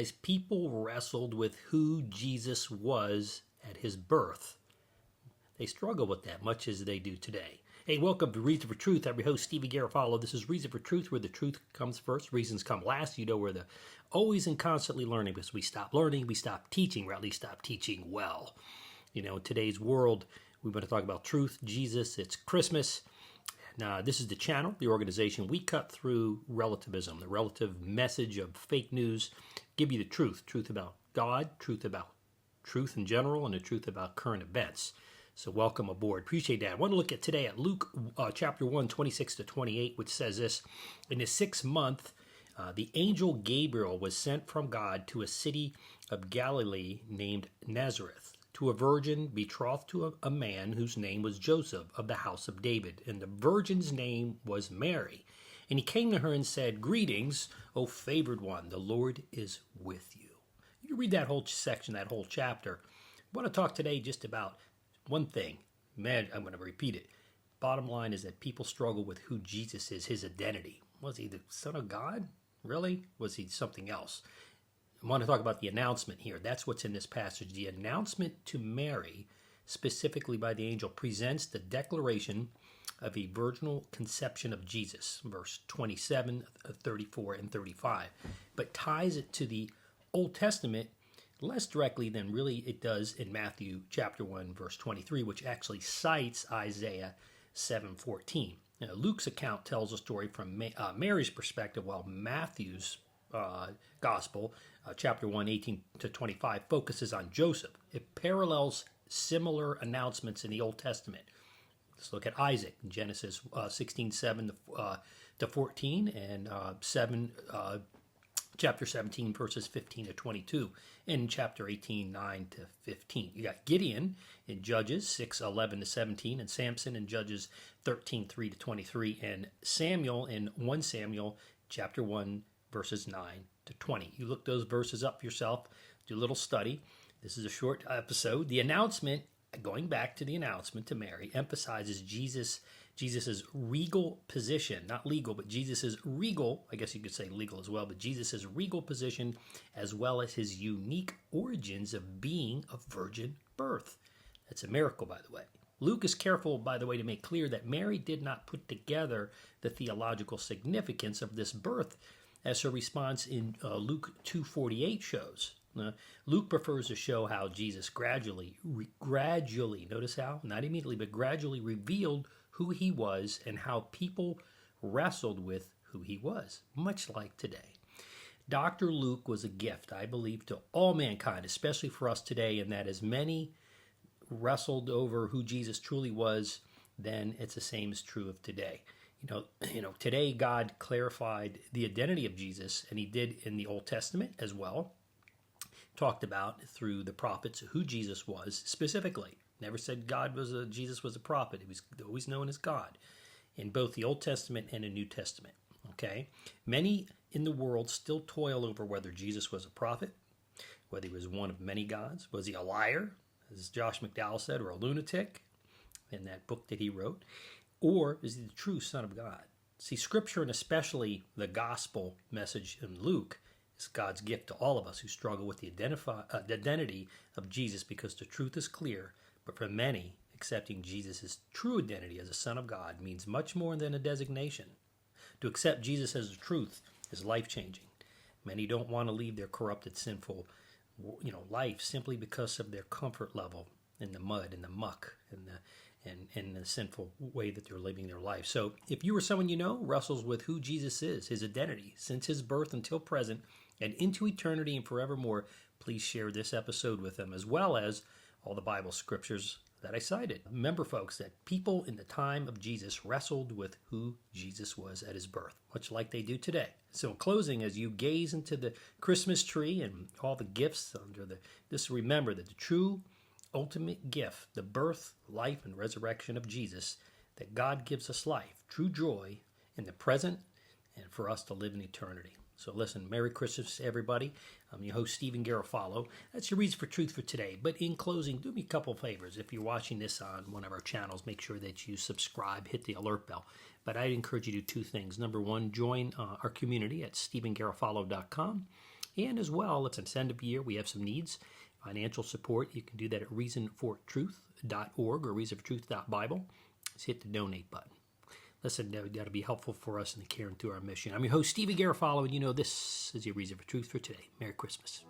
realize people wrestled with who Jesus was at his birth. They struggle with that much as they do today. Hey, welcome to Reason for Truth. I'm your host, Stephen Garofalo. This is Reason for Truth, where the truth comes first, reasons come last. You know, we're the always and constantly learning, because we stop learning, we stop teaching, or at least stop teaching well. You know, in today's world, we want to talk about truth, Jesus. It's Christmas. Now, this is the channel, the organization. We cut through relativism, the relative message of fake news, give you the truth about God, truth about truth in general, and the truth about current events. So welcome aboard. Appreciate that. I want to look at today at Luke chapter 1, 26 to 28, which says this: in the 6th month, the angel Gabriel was sent from God to a city of Galilee named Nazareth, to a virgin betrothed to a man whose name was Joseph, of the house of David. And the virgin's name was Mary. And he came to her and said, "Greetings, O favored one, the Lord is with you." You can read that whole section, that whole chapter. I want to talk today just about one thing. Man, I'm going to repeat it. Bottom line is that people struggle with who Jesus is, his identity. Was he the Son of God? Really? Was he something else? I want to talk about the announcement here. That's what's in this passage. The announcement to Mary, specifically by the angel, presents the declaration of a virginal conception of Jesus, verse 27, 34, and 35, but ties it to the Old Testament less directly than really it does in Matthew chapter 1, verse 23, which actually cites Isaiah 7:14. Now, Luke's account tells a story from Mary's perspective, while Matthew's gospel, chapter 1, 18 to 25, focuses on Joseph. It parallels similar announcements in the Old Testament. Let's look at Isaac in Genesis 16:7 to 14, and chapter 17, verses 15 to 22, and chapter 18, 9 to 15. You got Gideon in Judges 6:11 to 17, and Samson in Judges 13:3 to 23, and Samuel in 1 Samuel chapter 1, verses 9 to 20. You look those verses up yourself, do a little study. This is a short episode. The announcement, going back to the announcement to Mary, emphasizes Jesus's regal position, not legal, but Jesus's regal, I guess you could say legal as well, but Jesus's regal position, as well as his unique origins of being of virgin birth. That's a miracle, by the way. Luke is careful, by the way, to make clear that Mary did not put together the theological significance of this birth, as her response in Luke 2:48 shows. Luke prefers to show how Jesus gradually, notice how, not immediately, but gradually revealed who he was and how people wrestled with who he was, much like today. Dr. Luke was a gift, I believe, to all mankind, especially for us today, and that as many wrestled over who Jesus truly was, then it's the same is true of today. You know, today God clarified the identity of Jesus, and he did in the Old Testament as well. Talked about through the prophets who Jesus was specifically. Never said Jesus was a prophet. He was always known as God in both the Old Testament and the New Testament. Okay? Many in the world still toil over whether Jesus was a prophet, whether he was one of many gods. Was he a liar, as Josh McDowell said, or a lunatic in that book that he wrote? Or is he the true Son of God? See, Scripture, and especially the gospel message in Luke, is God's gift to all of us who struggle with the identity of Jesus, because the truth is clear. But for many, accepting Jesus' true identity as a Son of God means much more than a designation. To accept Jesus as the truth is life-changing. Many don't want to leave their corrupted, sinful, life simply because of their comfort level in the mud and the muck and the sinful way that they're living their life. So if you or someone you know wrestles with who Jesus is, his identity, since his birth until present, and into eternity and forevermore, please share this episode with them, as well as all the Bible scriptures that I cited. Remember, folks, that people in the time of Jesus wrestled with who Jesus was at his birth, much like they do today. So in closing, as you gaze into the Christmas tree and all the gifts under this, remember that the true ultimate gift, the birth, life, and resurrection of Jesus, that God gives us life, true joy in the present, and for us to live in eternity. So listen, Merry Christmas, everybody. I'm your host, Stephen Garofalo. That's your Reason for Truth for today. But in closing, do me a couple of favors. If you're watching this on one of our channels, make sure that you subscribe, hit the alert bell. But I'd encourage you to do two things. Number one, join our community at StephenGarofalo.com. And as well, it's an end of year. We have some needs, financial support. You can do that at reasonfortruth.org or reasonfortruth.bible. Just hit the donate button. Listen, that'll be helpful for us in the carrying through our mission. I'm your host, Stevie Garofalo, and you know this is your Reason for Truth for today. Merry Christmas.